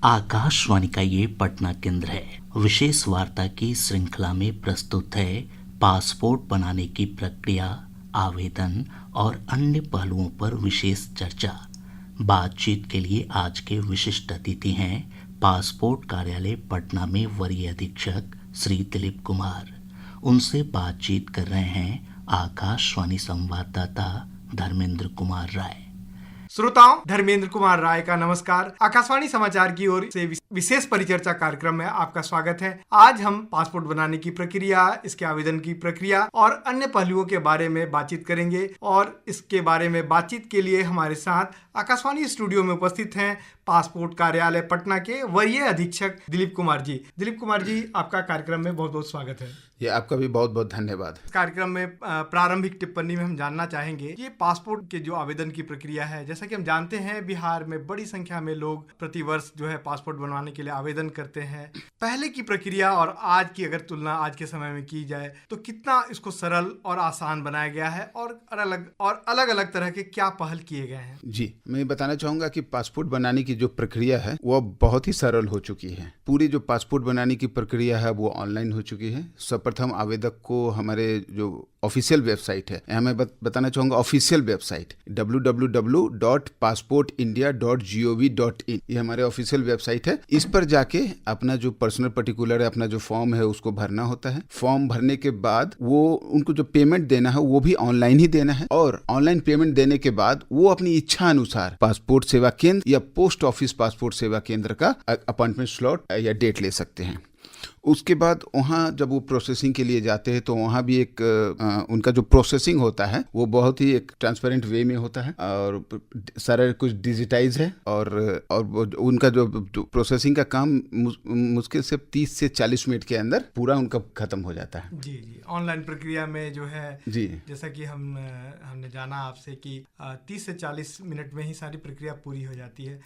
आकाशवाणी का ये पटना केंद्र है। विशेष वार्ता की श्रृंखला में प्रस्तुत है पासपोर्ट बनाने की प्रक्रिया, आवेदन और अन्य पहलुओं पर विशेष चर्चा। बातचीत के लिए आज के विशिष्ट अतिथि हैं पासपोर्ट कार्यालय पटना में वरीय अधीक्षक श्री दिलीप कुमार। उनसे बातचीत कर रहे हैं आकाशवाणी संवाददाता धर्मेंद्र कुमार राय। श्रोताओं, धर्मेंद्र कुमार राय का नमस्कार। आकाशवाणी समाचार की ओर से विशेष परिचर्चा कार्यक्रम में आपका स्वागत है। आज हम पासपोर्ट बनाने की प्रक्रिया, इसके आवेदन की प्रक्रिया और अन्य पहलुओं के बारे में बातचीत करेंगे। और इसके बारे में बातचीत के लिए हमारे साथ आकाशवाणी स्टूडियो में उपस्थित हैं पासपोर्ट कार्यालय पटना के वरीय अधीक्षक दिलीप कुमार जी। दिलीप कुमार जी, आपका कार्यक्रम में बहुत बहुत स्वागत है। ये आपका भी बहुत बहुत धन्यवाद। कार्यक्रम में प्रारंभिक टिप्पणी में हम जानना चाहेंगे ये पासपोर्ट के जो आवेदन की प्रक्रिया है, जैसा कि हम जानते हैं बिहार में बड़ी संख्या में लोग प्रतिवर्ष जो है पासपोर्ट बनवाने के लिए आवेदन करते हैं। पहले की प्रक्रिया और आज की अगर तुलना आज के समय में की जाए तो कितना इसको सरल और आसान बनाया गया है और अलग अलग तरह के क्या पहल किए गए हैं? जी, मैं बताना चाहूँगा कि पासपोर्ट बनाने की जो प्रक्रिया है वो बहुत ही सरल हो चुकी है। पूरी जो पासपोर्ट बनाने की प्रक्रिया है वो ऑनलाइन हो चुकी है। सर्वप्रथम आवेदक को हमारे जो ऑफिशियल वेबसाइट है, मैं बताना चाहूँगा ऑफिशियल वेबसाइट www.passportindia.gov.in, ये हमारे ऑफिशियल वेबसाइट है। इस पर जाके अपना जो पर्सनल पर्टिकुलर है, अपना जो फॉर्म है उसको भरना होता है। फॉर्म भरने के बाद वो उनको जो पेमेंट देना है वो भी ऑनलाइन ही देना है, और ऑनलाइन पेमेंट देने के बाद वो अपनी इच्छा अनुसार पासपोर्ट सेवा केंद्र या पोस्ट ऑफिस पासपोर्ट सेवा केंद्र का अपॉइंटमेंट स्लॉट या डेट ले सकते हैं। उसके बाद वहाँ जब वो प्रोसेसिंग के लिए जाते हैं तो वहाँ भी एक उनका जो प्रोसेसिंग होता है वो बहुत ही एक ट्रांसपेरेंट वे में होता है और सारा कुछ डिजिटाइज है, और उनका जो प्रोसेसिंग का काम मुश्किल से 30 से 40 मिनट के अंदर पूरा उनका खत्म हो जाता है। जी, ऑनलाइन प्रक्रिया में जो है जी, जैसा कि हमने जाना आपसे कि 30 से 40 मिनट में ही सारी प्रक्रिया पूरी हो जाती है।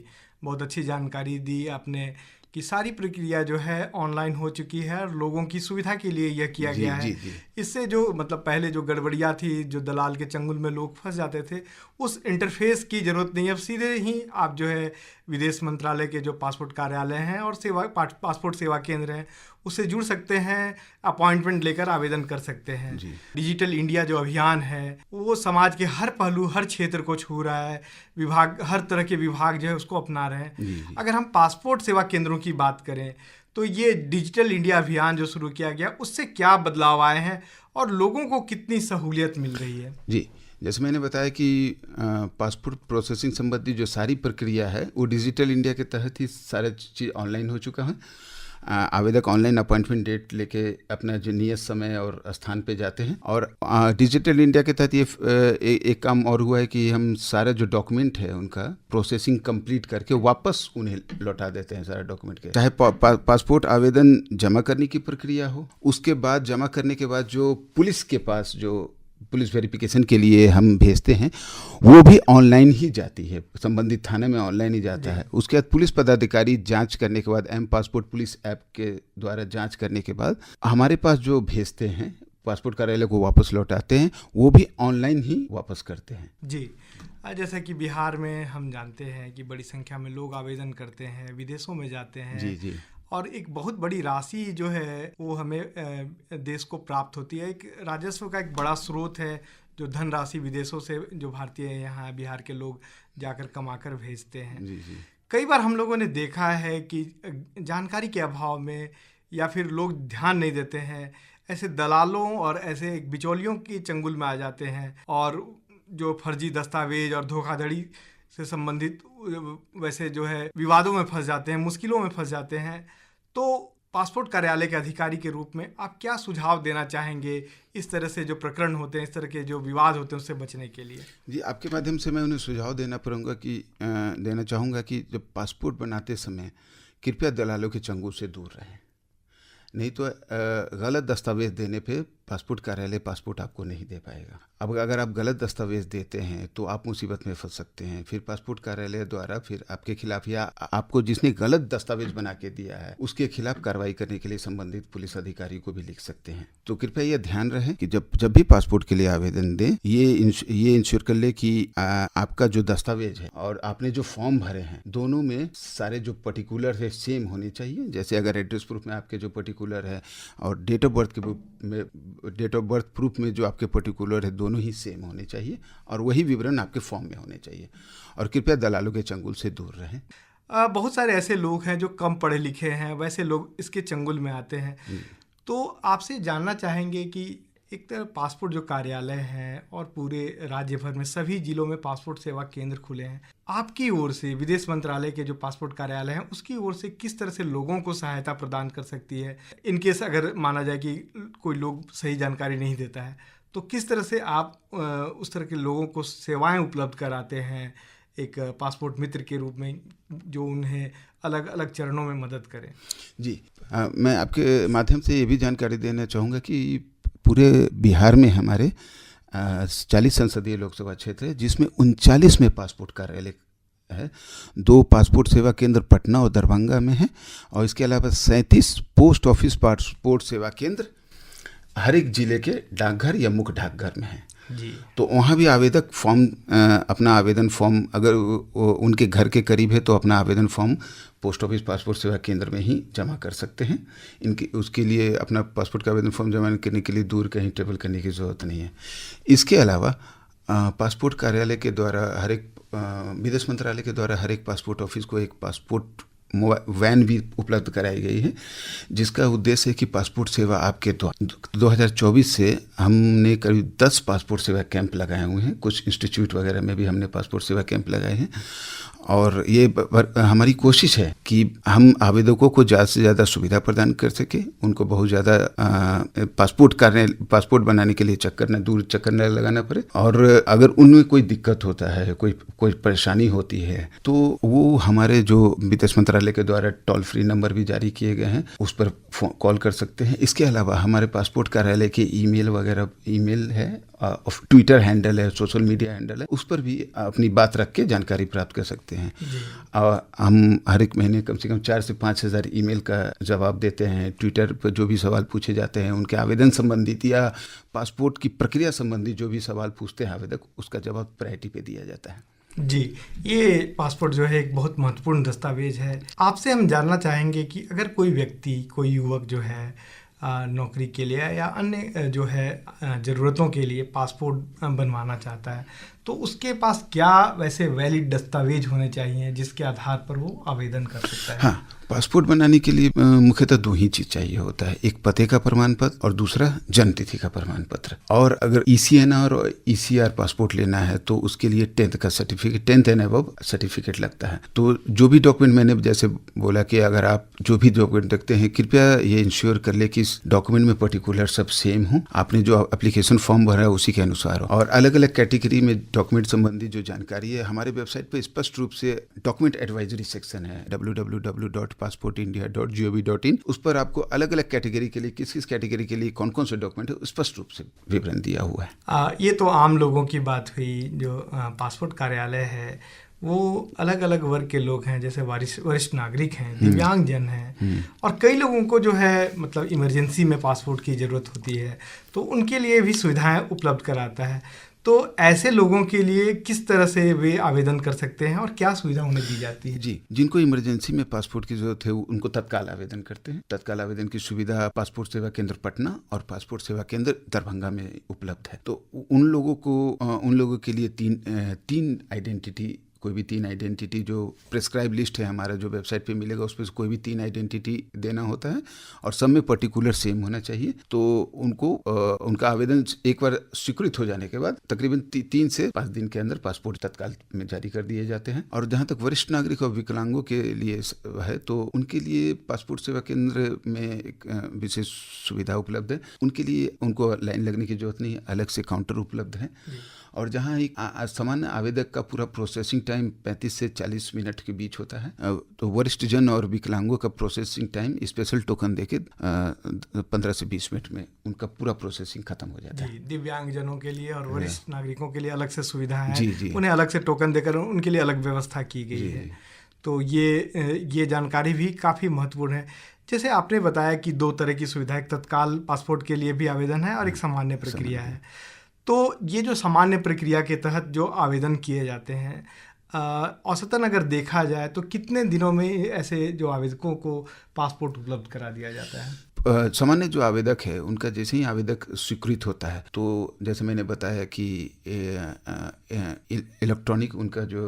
बहुत अच्छी जानकारी दी आपने कि सारी प्रक्रिया जो है ऑनलाइन हो चुकी है और लोगों की सुविधा के लिए यह किया गया है। इससे जो पहले जो गड़बड़ियाँ थी, जो दलाल के चंगुल में लोग फंस जाते थे, उस इंटरफेस की ज़रूरत नहीं। अब सीधे ही आप जो है विदेश मंत्रालय के जो पासपोर्ट कार्यालय हैं और पासपोर्ट सेवा केंद्र हैं उससे जुड़ सकते हैं, अपॉइंटमेंट लेकर आवेदन कर सकते हैं। डिजिटल इंडिया जो अभियान है वो समाज के हर पहलू, हर क्षेत्र को छू रहा है। हर तरह के विभाग जो है उसको अपना रहे हैं। अगर हम पासपोर्ट सेवा केंद्रों की बात करें तो ये डिजिटल इंडिया अभियान जो शुरू किया गया उससे क्या बदलाव आए हैं और लोगों को कितनी सहूलियत मिल रही है? जी, जैसे मैंने बताया कि पासपोर्ट प्रोसेसिंग संबंधी जो सारी प्रक्रिया है वो डिजिटल इंडिया के तहत ही सारा चीज़ ऑनलाइन हो चुका है। आवेदक ऑनलाइन अपॉइंटमेंट डेट लेके अपना जो नियत समय और स्थान पे जाते हैं, और डिजिटल इंडिया के तहत ये एक काम और हुआ है कि हम सारा जो डॉक्यूमेंट है उनका प्रोसेसिंग कंप्लीट करके वापस उन्हें लौटा देते हैं। सारा डॉक्यूमेंट के चाहे पासपोर्ट आवेदन जमा करने की प्रक्रिया हो, उसके बाद जमा करने के बाद जो पुलिस के पास जो पुलिस वेरिफिकेशन के लिए हम भेजते हैं वो भी ऑनलाइन ही जाती है, संबंधित थाने में ऑनलाइन ही जाता है। उसके बाद पुलिस पदाधिकारी जांच करने के बाद पासपोर्ट पुलिस ऐप के द्वारा जांच करने के बाद हमारे पास जो भेजते हैं पासपोर्ट कार्यालय को वापस लौटाते हैं, वो भी ऑनलाइन ही वापस करते हैं। जी, जैसा कि बिहार में हम जानते हैं कि बड़ी संख्या में लोग आवेदन करते हैं, विदेशों में जाते हैं। जी, और एक बहुत बड़ी राशि जो है वो हमें देश को प्राप्त होती है। एक राजस्व का एक बड़ा स्रोत है जो धनराशि विदेशों से जो भारतीय यहाँ बिहार के लोग जाकर कमाकर भेजते हैं। जी। कई बार हम लोगों ने देखा है कि जानकारी के अभाव में या फिर लोग ध्यान नहीं देते हैं, ऐसे दलालों और ऐसे बिचौलियों की चंगुल में आ जाते हैं और जो फर्जी दस्तावेज और धोखाधड़ी से संबंधित वैसे जो है विवादों में फंस जाते हैं, मुश्किलों में फंस जाते हैं। तो पासपोर्ट कार्यालय के अधिकारी के रूप में आप क्या सुझाव देना चाहेंगे इस तरह से जो प्रकरण होते हैं, इस तरह के जो विवाद होते हैं उससे बचने के लिए? जी, आपके माध्यम से मैं उन्हें सुझाव देना चाहूँगा कि जब पासपोर्ट बनाते समय कृपया दलालों के चंगुल से दूर रहें। नहीं तो गलत दस्तावेज देने पे पासपोर्ट कार्यालय पासपोर्ट आपको नहीं दे पाएगा। अब अगर आप गलत दस्तावेज देते हैं तो आप मुसीबत में फंस सकते हैं। फिर पासपोर्ट कार्यालय द्वारा फिर आपके खिलाफ या आपको जिसने गलत दस्तावेज बना के दिया है उसके खिलाफ कार्रवाई करने के लिए संबंधित पुलिस अधिकारी को भी लिख सकते हैं। तो कृपया यह ध्यान रहे कि जब भी पासपोर्ट के लिए आवेदन दें, ये इंश्योर कर ले कि आपका जो दस्तावेज है और आपने जो फॉर्म भरे हैं दोनों में सारे जो पर्टिकुलर है सेम होने चाहिए। जैसे अगर एड्रेस प्रूफ में आपके जो पर्टिकुलर है और डेट ऑफ बर्थ प्रूफ में जो आपके पर्टिकुलर है दोनों ही सेम होने चाहिए और वही विवरण आपके फॉर्म में होने चाहिए। और कृपया दलालों के चंगुल से दूर रहें। बहुत सारे ऐसे लोग हैं जो कम पढ़े लिखे हैं, वैसे लोग इसके चंगुल में आते हैं। तो आपसे जानना चाहेंगे कि एक तरह पासपोर्ट जो कार्यालय हैं और पूरे राज्य भर में सभी जिलों में पासपोर्ट सेवा केंद्र खुले हैं, आपकी ओर से विदेश मंत्रालय के जो पासपोर्ट कार्यालय हैं उसकी ओर से किस तरह से लोगों को सहायता प्रदान कर सकती है? इनकेस अगर माना जाए कि कोई लोग सही जानकारी नहीं देता है तो किस तरह से आप उस तरह के लोगों को सेवाएं उपलब्ध कराते हैं एक पासपोर्ट मित्र के रूप में, जो उन्हें अलग अलग चरणों में मदद करें? जी, मैं आपके माध्यम से ये भी जानकारी देना चाहूँगा कि पूरे बिहार में हमारे 40 संसदीय लोकसभा क्षेत्र है जिसमें 39 में पासपोर्ट कार्यालय है। 2 पासपोर्ट सेवा केंद्र पटना और दरभंगा में है और इसके अलावा 37 पोस्ट ऑफिस पासपोर्ट सेवा केंद्र हर एक जिले के डाकघर या मुख्य डाकघर में है जी। तो वहाँ भी आवेदक फॉर्म अपना आवेदन फॉर्म अगर उनके घर के करीब है तो अपना आवेदन फॉर्म पोस्ट ऑफिस पासपोर्ट सेवा केंद्र में ही जमा कर सकते हैं। उसके लिए अपना पासपोर्ट का आवेदन फॉर्म जमा करने के लिए दूर कहीं ट्रेवल करने की ज़रूरत नहीं है। इसके अलावा पासपोर्ट कार्यालय के द्वारा विदेश मंत्रालय के द्वारा हर एक पासपोर्ट ऑफिस को एक पासपोर्ट वैन भी उपलब्ध कराई गई है जिसका उद्देश्य है कि पासपोर्ट सेवा आपके 2024 से हमने करीब 10 पासपोर्ट सेवा कैंप लगाए हुए हैं। कुछ इंस्टीट्यूट वगैरह में भी हमने पासपोर्ट सेवा कैंप लगाए हैं और ये हमारी कोशिश है कि हम आवेदकों को ज़्यादा से ज़्यादा सुविधा प्रदान कर सके, उनको बहुत ज़्यादा पासपोर्ट बनाने के लिए चक्कर न लगाना पड़े। और अगर उनमें कोई दिक्कत होता है, कोई परेशानी होती है तो वो हमारे जो विदेश मंत्रालय के द्वारा टोल फ्री नंबर भी जारी किए गए हैं उस पर कॉल कर सकते हैं। इसके अलावा हमारे पासपोर्ट कार्यालय के ईमेल है, ट्विटर हैंडल है, सोशल मीडिया हैंडल है, उस पर भी अपनी बात रख के जानकारी प्राप्त कर सकते हैं। हम हर एक महीने कम से कम 4 से 5 हज़ार ईमेल का जवाब देते हैं। ट्विटर पर जो भी सवाल पूछे जाते हैं उनके आवेदन संबंधित या पासपोर्ट की प्रक्रिया संबंधी जो भी सवाल पूछते हैं आवेदक, उसका जवाब प्रायोरिटी पे दिया जाता है। जी, ये पासपोर्ट जो है एक बहुत महत्वपूर्ण दस्तावेज है। आपसे हम जानना चाहेंगे कि अगर कोई व्यक्ति, कोई युवक जो है नौकरी के लिए या अन्य जो है ज़रूरतों के लिए पासपोर्ट बनवाना चाहता है तो उसके पास क्या वैसे वैलिड दस्तावेज होने चाहिए जिसके आधार पर वो आवेदन कर सकता है? हाँ, पासपोर्ट बनाने के लिए मुख्यतः 2 ही चीज़ चाहिए होता है, एक पते का प्रमाण पत्र और दूसरा जन्म तिथि का प्रमाण पत्र। और अगर ECNR और ECR पासपोर्ट लेना है तो उसके लिए 10th का certificate, 10th and above certificate लगता है। तो जो भी डॉक्यूमेंट, मैंने जैसे बोला कि अगर आप जो भी डॉक्यूमेंट रखते हैं कृपया ये इंश्योर कर ले कि इस डॉक्यूमेंट में पर्टिकुलर सब सेम हो, आपने जो एप्लीकेशन फॉर्म भरा है उसी के अनुसार हो। और अलग अलग कैटेगरी में डॉक्यूमेंट संबंधी जो जानकारी है हमारे वेबसाइट पर स्पष्ट रूप से डॉक्यूमेंट एडवाइजरी सेक्शन है www.passportindia.gov.in, उस पर आपको अलग अलग कैटेगरी के लिए किस कैटेगरी के लिए कौन कौन से डॉक्यूमेंट है स्पष्ट रूप से विवरण दिया हुआ है। ये तो आम लोगों की बात हुई। जो पासपोर्ट कार्यालय है वो अलग अलग वर्ग के लोग हैं, जैसे वरिष्ठ नागरिक हैं, दिव्यांगजन हैं और कई लोगों को जो है मतलब इमरजेंसी में पासपोर्ट की ज़रूरत होती है तो उनके लिए भी सुविधाएं उपलब्ध कराता है। तो ऐसे लोगों के लिए किस तरह से वे आवेदन कर सकते हैं और क्या सुविधा उन्हें दी जाती है? जी, जिनको इमरजेंसी में पासपोर्ट की जरूरत है उनको तत्काल आवेदन करते हैं। तत्काल आवेदन की सुविधा पासपोर्ट सेवा केंद्र पटना और पासपोर्ट सेवा केंद्र दरभंगा में उपलब्ध है। तो उन लोगों के लिए तीन आइडेंटिटी, कोई भी 3 आइडेंटिटी जो प्रेस्क्राइब लिस्ट है हमारा जो वेबसाइट पे मिलेगा उस पर कोई भी 3 आइडेंटिटी देना होता है और सब में पर्टिकुलर सेम होना चाहिए। तो उनको उनका आवेदन एक बार स्वीकृत हो जाने के बाद तकरीबन 3 से 5 दिन के अंदर पासपोर्ट तत्काल में जारी कर दिए जाते हैं। और जहाँ तक वरिष्ठ नागरिक और विकलांगों के लिए है तो उनके लिए पासपोर्ट सेवा केंद्र में एक विशेष सुविधा उपलब्ध है। उनको लाइन लगने की जरूरत नहीं है, अलग से काउंटर उपलब्ध है और जहाँ एक सामान्य आवेदक का पूरा प्रोसेसिंग टाइम 35 से 40 मिनट के बीच होता है, तो वरिष्ठ जन और विकलांगों का प्रोसेसिंग टाइम स्पेशल टोकन देके 15 से 20 मिनट में उनका पूरा प्रोसेसिंग खत्म हो जाता है। दिव्यांगजनों के लिए और वरिष्ठ नागरिकों के लिए अलग से सुविधा है, जी। उन्हें अलग से टोकन देकर उनके लिए अलग व्यवस्था की गई है। तो ये जानकारी भी काफ़ी महत्वपूर्ण है। जैसे आपने बताया कि 2 तरह की सुविधा है, एक तत्काल पासपोर्ट के लिए भी आवेदन है और एक सामान्य प्रक्रिया है। तो ये जो सामान्य प्रक्रिया के तहत जो आवेदन किए जाते हैं, औसतन अगर देखा जाए तो कितने दिनों में ऐसे जो आवेदकों को पासपोर्ट उपलब्ध करा दिया जाता है? सामान्य जो आवेदक है उनका जैसे ही आवेदक स्वीकृत होता है, तो जैसे मैंने बताया कि इलेक्ट्रॉनिक उनका जो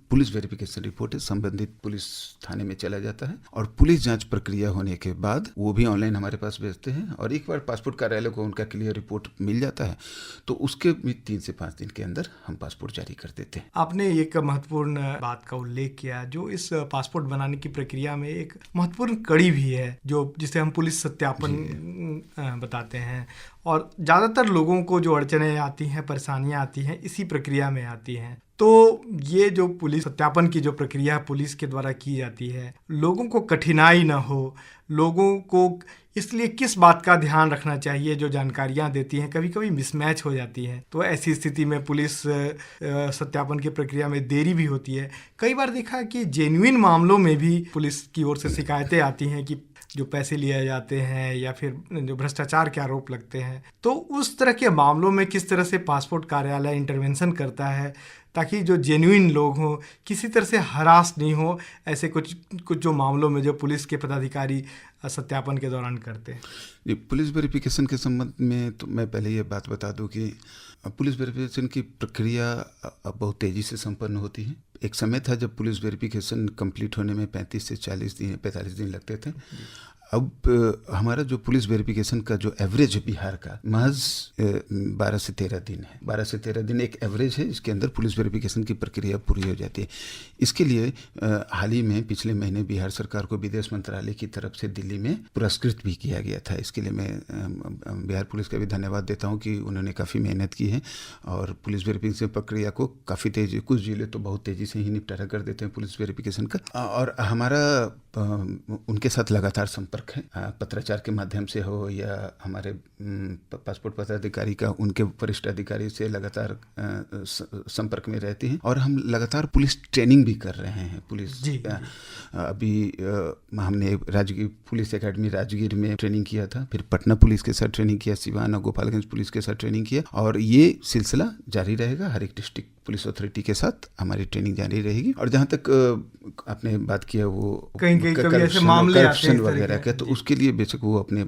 पुलिस वेरिफिकेशन रिपोर्ट है संबंधित पुलिस थाने में चला जाता है और पुलिस जांच प्रक्रिया होने के बाद वो भी ऑनलाइन हमारे पास भेजते हैं। और एक बार पासपोर्ट कार्यालय को उनका क्लियर रिपोर्ट मिल जाता है तो उसके भी 3 से 5 दिन के अंदर हम पासपोर्ट जारी कर देते हैं। आपने एक महत्वपूर्ण बात का उल्लेख किया जो इस पासपोर्ट बनाने की प्रक्रिया में एक महत्वपूर्ण कड़ी भी है, जो जिसे हम पुलिस सत्यापन बताते हैं। और ज़्यादातर लोगों को जो अड़चनें आती हैं, परेशानियां आती हैं, इसी प्रक्रिया में आती हैं। तो ये जो पुलिस सत्यापन की जो प्रक्रिया पुलिस के द्वारा की जाती है, लोगों को कठिनाई ना हो, लोगों को इसलिए किस बात का ध्यान रखना चाहिए? जो जानकारियां देती हैं कभी कभी मिसमैच हो जाती हैं, तो ऐसी स्थिति में पुलिस सत्यापन की प्रक्रिया में देरी भी होती है। कई बार देखा कि जेन्युइन मामलों में भी पुलिस की ओर से शिकायतें आती हैं कि जो पैसे लिए जाते हैं या फिर जो भ्रष्टाचार के आरोप लगते हैं। तो उस तरह के मामलों में किस तरह से पासपोर्ट कार्यालय इंटरवेंशन करता है ताकि जो जेन्युइन लोग हों किसी तरह से हरास नहीं हो, ऐसे कुछ जो मामलों में जो पुलिस के पदाधिकारी सत्यापन के दौरान करते हैं? जी, पुलिस वेरिफिकेशन के संबंध में तो मैं पहले ये बात बता दूं कि पुलिस वेरिफिकेशन की प्रक्रिया अब बहुत तेज़ी से संपन्न होती है। एक समय था जब पुलिस वेरिफिकेशन कंप्लीट होने में 35 से 40 दिन 45 दिन लगते थे। अब हमारा जो पुलिस वेरिफिकेशन का जो एवरेज है बिहार का महज 12 से 13 दिन है। 12 से 13 दिन एक एवरेज है, इसके अंदर पुलिस वेरिफिकेशन की प्रक्रिया पूरी हो जाती है। इसके लिए हाल ही में पिछले महीने बिहार सरकार को विदेश मंत्रालय की तरफ से दिल्ली में पुरस्कृत भी किया गया था। इसके लिए मैं बिहार पुलिस का भी धन्यवाद देता हूँ कि उन्होंने काफ़ी मेहनत की है और पुलिस वेरिफिकेशन प्रक्रिया को काफ़ी तेज़ी, कुछ जिले तो बहुत तेज़ी से ही निपटारा कर देते हैं पुलिस वेरिफिकेशन का। और हमारा उनके साथ लगातार संपर्क है, पत्राचार के माध्यम से हो या हमारे पासपोर्ट पदाधिकारी का उनके वरिष्ठ अधिकारी से लगातार संपर्क में रहते हैं। और हम लगातार पुलिस ट्रेनिंग भी कर रहे हैं। पुलिस अभी हमने राजगीर पुलिस एकेडमी राजगीर में ट्रेनिंग किया था, फिर पटना पुलिस के साथ ट्रेनिंग किया, सिवान और गोपालगंज पुलिस के साथ ट्रेनिंग किया, और ये सिलसिला जारी रहेगा। हर एक डिस्ट्रिक्ट पुलिस अथॉरिटी के साथ हमारी ट्रेनिंग जारी रहेगी। और जहाँ तक आपने बात किया वो करप्शन वगैरह का, तो उसके लिए बेशक वो अपने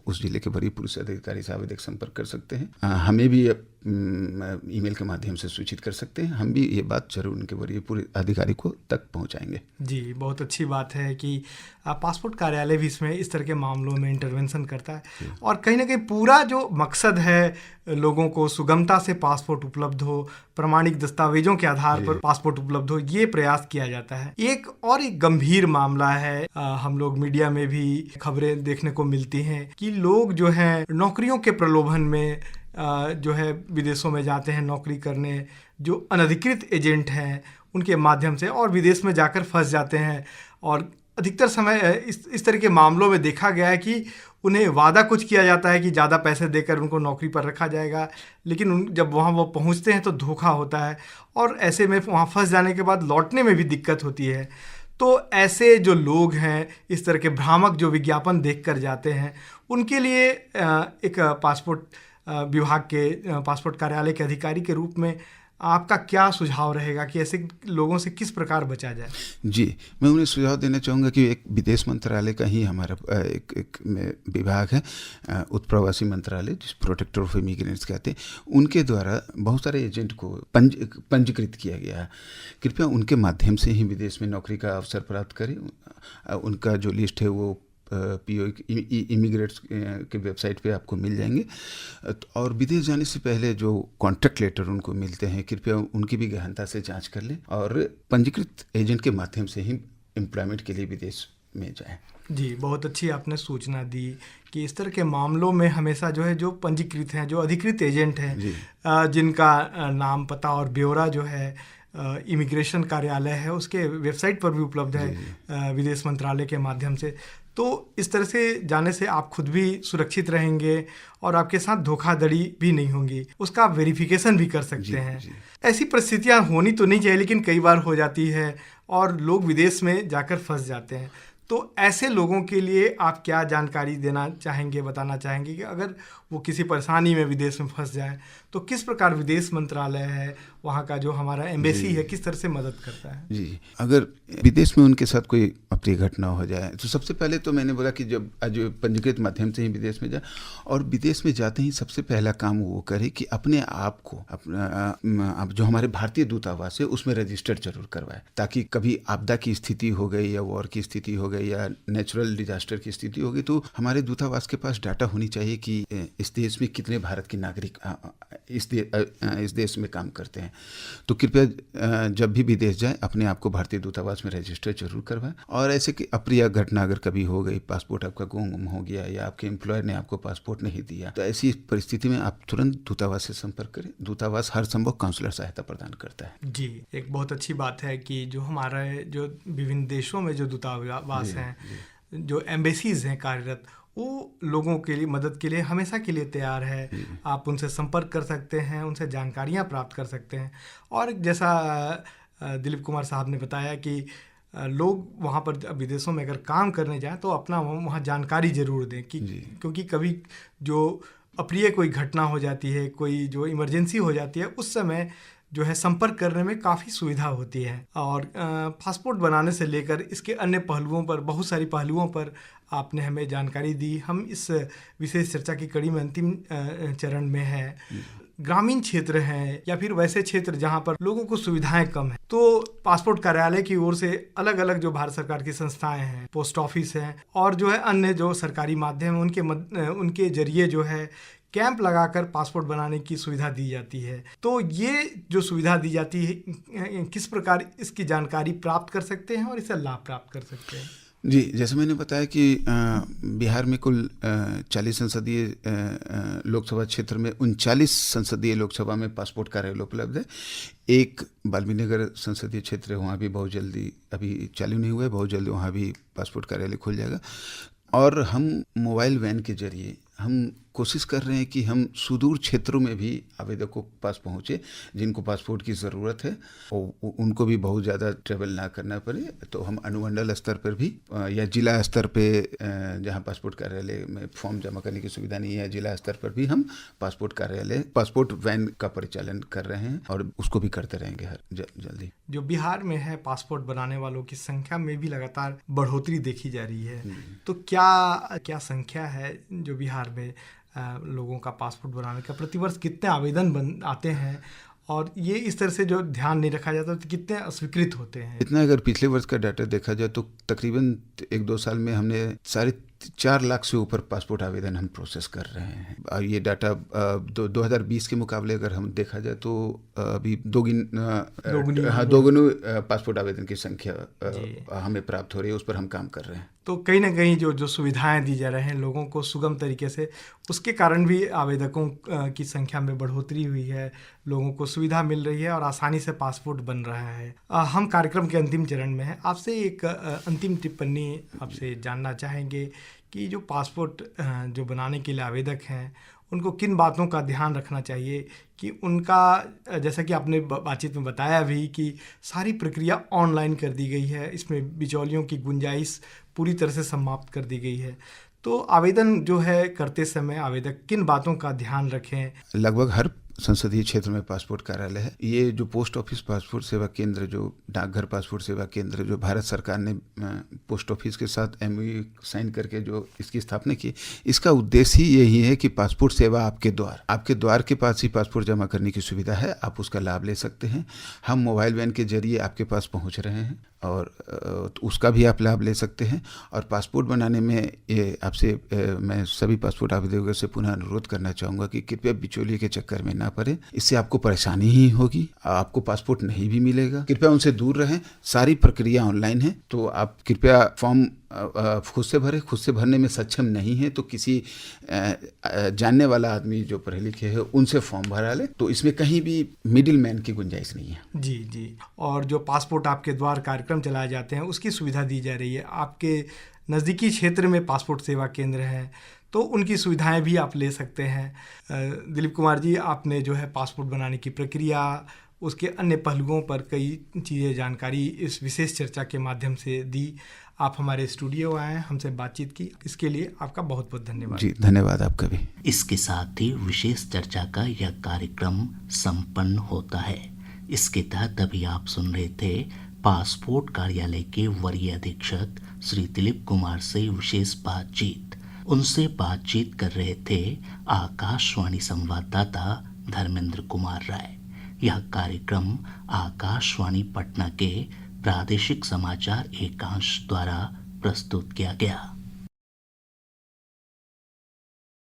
उस जिले के वरीय पुलिस अधिकारी से आवेदक संपर्क कर सकते हैं। हमें भी ईमेल के माध्यम से सूचित कर सकते हैं। हम भी ये बात जरूर उनके वरीय पुलिस अधिकारी को तक पहुंचाएंगे। जी, बहुत अच्छी बात है कि पासपोर्ट कार्यालय भी इसमें इस तरह के मामलों में इंटरवेंशन करता है। और कहीं ना कहीं पूरा जो मकसद है लोगों को सुगमता से पासपोर्ट उपलब्ध हो, प्रमाणिक दस्तावेजों के आधार पर पासपोर्ट उपलब्ध हो, ये प्रयास किया जाता है। एक गंभीर मामला है, हम लोग मीडिया में भी खबरें देखने को मिलती हैं कि लोग जो है नौकरियों के प्रलोभन में जो है विदेशों में जाते हैं नौकरी करने, जो अनधिकृत एजेंट हैं उनके माध्यम से, और विदेश में जाकर फंस जाते हैं। और अधिकतर समय इस तरह के मामलों में देखा गया है कि उन्हें वादा कुछ किया जाता है कि ज़्यादा पैसे देकर उनको नौकरी पर रखा जाएगा, लेकिन जब वहाँ वो पहुँचते हैं तो धोखा होता है और ऐसे में वहाँ फंस जाने के बाद लौटने में भी दिक्कत होती है। तो ऐसे जो लोग हैं, इस तरह के भ्रामक जो विज्ञापन देखकर जाते हैं, उनके लिए एक पासपोर्ट विभाग के पासपोर्ट कार्यालय के अधिकारी के रूप में आपका क्या सुझाव रहेगा कि ऐसे लोगों से किस प्रकार बचा जाए? जी, मैं उन्हें सुझाव देना चाहूँगा कि एक विदेश मंत्रालय का ही हमारा एक विभाग है, उत्प्रवासी मंत्रालय, जिस प्रोटेक्टर ऑफ इमिग्रेंट्स कहते हैं, उनके द्वारा बहुत सारे एजेंट को पंजीकृत किया गया है। कृपया उनके माध्यम से ही विदेश में नौकरी का अवसर प्राप्त करें। उनका जो लिस्ट है वो पीओ इमिग्रेट्स के वेबसाइट पे आपको मिल जाएंगे। और विदेश जाने से पहले जो कॉन्ट्रैक्ट लेटर उनको मिलते हैं, कृपया उनकी भी गहनता से जांच कर लें और पंजीकृत एजेंट के माध्यम से ही एम्प्लॉयमेंट के लिए विदेश में जाए। जी, बहुत अच्छी आपने सूचना दी कि इस तरह के मामलों में हमेशा जो है जो पंजीकृत हैं, जो अधिकृत एजेंट हैं, जिनका नाम, पता और ब्यौरा जो है इमिग्रेशन कार्यालय है उसके वेबसाइट पर भी उपलब्ध है विदेश मंत्रालय के माध्यम से, तो इस तरह से जाने से आप खुद भी सुरक्षित रहेंगे और आपके साथ धोखाधड़ी भी नहीं होंगी, उसका आप वेरिफिकेशन भी कर सकते हैं। ऐसी परिस्थितियां होनी तो नहीं चाहिए, लेकिन कई बार हो जाती है और लोग विदेश में जाकर फंस जाते हैं। तो ऐसे लोगों के लिए आप क्या जानकारी देना चाहेंगे, बताना चाहेंगे कि अगर वो किसी परेशानी में विदेश में फंस जाए तो किस प्रकार विदेश मंत्रालय है, वहाँ का जो हमारा एम्बेसी है, किस तरह से मदद करता है? जी, अगर विदेश में उनके साथ कोई अप्रिय घटना हो जाए तो सबसे पहले तो मैंने बोला कि जब जो पंजीकृत माध्यम से ही विदेश में जाए, और विदेश में जाते ही सबसे पहला काम वो करे कि अपने आप को अपना जो हमारे भारतीय दूतावास है उसमें रजिस्टर्ड जरूर करवाए, ताकि कभी आपदा की स्थिति हो गई या वॉर की स्थिति हो गई या नेचुरल डिजास्टर की स्थिति हो गई तो हमारे दूतावास के पास डाटा होनी चाहिए कि इस देश में कितने भारत के नागरिक इस देश में काम करते हैं। तो कृपया जब भी विदेश जाए अपने आप को भारतीय दूतावास में रजिस्टर जरूर करवाएं। और ऐसे कि अप्रिय घटना अगर कभी हो गई, पासपोर्ट आपका गुम हो गया या आपके एम्प्लॉयर ने आपको पासपोर्ट नहीं दिया, तो ऐसी परिस्थिति में आप तुरंत दूतावास से संपर्क करें। दूतावास हर संभव काउंसलर सहायता प्रदान करता है। जी, एक बहुत अच्छी बात है कि जो हमारे जो विभिन्न देशों में जो दूतावास हैं, जो एम्बेसीज हैं कार्यरत, वो लोगों के लिए मदद के लिए हमेशा के लिए तैयार है। आप उनसे संपर्क कर सकते हैं, उनसे जानकारियाँ प्राप्त कर सकते हैं। और जैसा दिलीप कुमार साहब ने बताया कि लोग वहाँ पर विदेशों में अगर काम करने जाएं तो अपना वहाँ जानकारी ज़रूर दें कि क्योंकि कभी जो अप्रिय कोई घटना हो जाती है, कोई जो इमरजेंसी हो जाती है, उस समय जो है संपर्क करने में काफ़ी सुविधा होती है। और पासपोर्ट बनाने से लेकर इसके अन्य पहलुओं पर, बहुत सारी पहलुओं पर आपने हमें जानकारी दी। हम इस विशेष चर्चा की कड़ी में अंतिम चरण में है। ग्रामीण क्षेत्र हैं या फिर वैसे क्षेत्र जहां पर लोगों को सुविधाएं कम है, तो पासपोर्ट कार्यालय की ओर से अलग अलग जो भारत सरकार की संस्थाएं हैं, पोस्ट ऑफिस हैं और जो है अन्य जो सरकारी माध्यम उनके जरिए जो है कैंप लगाकर पासपोर्ट बनाने की सुविधा दी जाती है। तो ये जो सुविधा दी जाती है, किस प्रकार इसकी जानकारी प्राप्त कर सकते हैं और इससे लाभ प्राप्त कर सकते हैं? जी, जैसे मैंने बताया कि बिहार में कुल 40 संसदीय लोकसभा क्षेत्र में 39 संसदीय लोकसभा में पासपोर्ट कार्यालय उपलब्ध है। एक वाल्मीकिनगर संसदीय क्षेत्र है, वहाँ भी बहुत जल्दी, अभी चालू नहीं हुआ है, बहुत जल्दी वहाँ भी पासपोर्ट कार्यालय खुल जाएगा। और हम मोबाइल वैन के जरिए हम कोशिश कर रहे हैं कि हम सुदूर क्षेत्रों में भी आवेदकों के पास पहुँचे जिनको पासपोर्ट की ज़रूरत है और उनको भी बहुत ज़्यादा ट्रैवल ना करना पड़े। तो हम अनुमंडल स्तर पर भी या जिला स्तर पे जहाँ पासपोर्ट कार्यालय में फॉर्म जमा करने की सुविधा नहीं है, जिला स्तर पर भी हम पासपोर्ट वैन का परिचालन कर रहे हैं और उसको भी करते रहेंगे हर जल्दी। जो बिहार में है, पासपोर्ट बनाने वालों की संख्या में भी लगातार बढ़ोतरी देखी जा रही है। तो क्या संख्या है जो बिहार में लोगों का पासपोर्ट बनाने का? प्रतिवर्ष कितने आवेदन आते हैं और ये इस तरह से जो ध्यान नहीं रखा जाता तो कितने अस्वीकृत होते हैं? इतना अगर पिछले वर्ष का डाटा देखा जाए तो तकरीबन 1-2 साल में हमने 4.5 लाख से ऊपर पासपोर्ट आवेदन हम प्रोसेस कर रहे हैं। और ये डाटा 2020 के मुकाबले अगर हम देखा जाए तो अभी दोगुनी पासपोर्ट आवेदन की संख्या हमें प्राप्त हो रही है, उस पर हम काम कर रहे हैं। तो कहीं ना कहीं जो सुविधाएं दी जा रहे हैं लोगों को सुगम तरीके से, उसके कारण भी आवेदकों की संख्या में बढ़ोतरी हुई है, लोगों को सुविधा मिल रही है और आसानी से पासपोर्ट बन रहा है। हम कार्यक्रम के अंतिम चरण में हैं। आपसे एक अंतिम टिप्पणी आपसे जानना चाहेंगे कि जो पासपोर्ट जो बनाने के लिए आवेदक हैं उनको किन बातों का ध्यान रखना चाहिए कि उनका, जैसा कि आपने बातचीत में बताया भी कि सारी प्रक्रिया ऑनलाइन कर दी गई है, इसमें बिचौलियों की गुंजाइश पूरी तरह से समाप्त कर दी गई है। तो आवेदन जो है करते समय आवेदक किन बातों का ध्यान रखें? लगभग हर संसदीय क्षेत्र में पासपोर्ट कार्यालय है। ये जो पोस्ट ऑफिस पासपोर्ट सेवा केंद्र, जो डाकघर पासपोर्ट सेवा केंद्र, जो भारत सरकार ने पोस्ट ऑफिस के साथ MOU साइन करके जो इसकी स्थापना की, इसका उद्देश्य ही यही है कि पासपोर्ट सेवा आपके द्वार के पास ही पासपोर्ट जमा करने की सुविधा है, आप उसका लाभ ले सकते हैं। हम मोबाइल वैन के जरिए आपके पास पहुंच रहे हैं और उसका भी आप लाभ ले सकते हैं। और पासपोर्ट बनाने में ये आपसे मैं सभी पासपोर्ट आवेदकों से पुनः अनुरोध करना चाहूँगा कि कृपया बिचौलिए के चक्कर में ना पड़े, इससे आपको परेशानी ही होगी, आपको पासपोर्ट नहीं भी मिलेगा। कृपया उनसे दूर रहें। सारी प्रक्रिया ऑनलाइन है, तो आप कृपया फॉर्म खुद से भरे, खुद से भरने में सक्षम नहीं है तो किसी जानने वाला आदमी जो पढ़े लिखे है उनसे फॉर्म भरा ले। तो इसमें कहीं भी मिडिल मैन की गुंजाइश नहीं है। जी जी। और जो पासपोर्ट आपके द्वारा कार्यक्रम चलाए जाते हैं उसकी सुविधा दी जा रही है। आपके नज़दीकी क्षेत्र में पासपोर्ट सेवा केंद्र हैं तो उनकी सुविधाएं भी आप ले सकते हैं। दिलीप कुमार जी, आपने जो है पासपोर्ट बनाने की प्रक्रिया, उसके अन्य पहलुओं पर कई चीज़ें जानकारी इस विशेष चर्चा के माध्यम से दी। आप हमारे स्टूडियो आए, हमसे बातचीत की, इसके लिए आपका बहुत बहुत धन्यवाद। जी धन्यवाद आपका भी। इसके साथ ही विशेष चर्चा का यह कार्यक्रम संपन्न होता है। इसके तहत अभी आप सुन रहे थे पासपोर्ट कार्यालय के वरीय अधीक्षक श्री दिलीप कुमार से विशेष बातचीत। उनसे बातचीत कर रहे थे आकाशवाणी संवाददाता धर्मेंद्र कुमार राय। यह कार्यक्रम आकाशवाणी पटना के प्रादेशिक समाचार एकांश द्वारा प्रस्तुत किया गया।